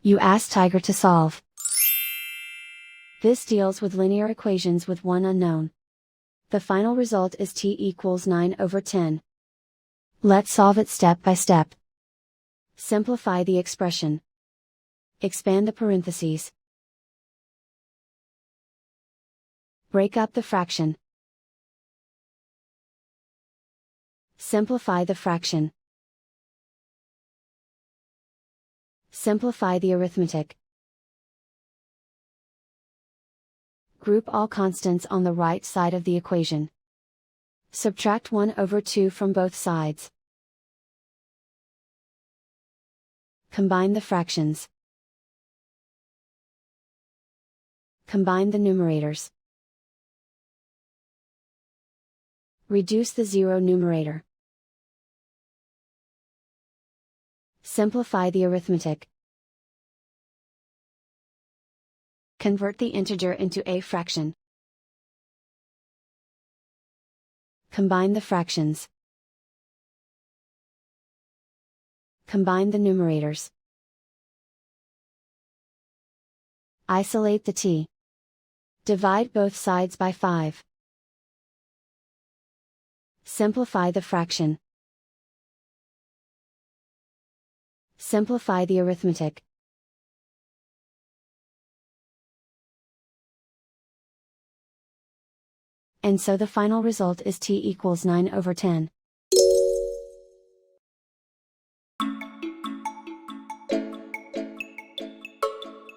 You ask Tiger to solve. This deals with linear equations with one unknown. The final result is t equals 9/10. Let's solve it step by step. Simplify the expression. Expand the parentheses. Break up the fraction. Simplify the fraction. Simplify the arithmetic. Group all constants on the right side of the equation. Subtract 1/2 from both sides. Combine the fractions. Combine the numerators. Reduce the zero numerator. Simplify the arithmetic. Convert the integer into a fraction. Combine the fractions. Combine the numerators. Isolate the t. Divide both sides by 5. Simplify the fraction. Simplify the arithmetic. And so the final result is t equals 9/10.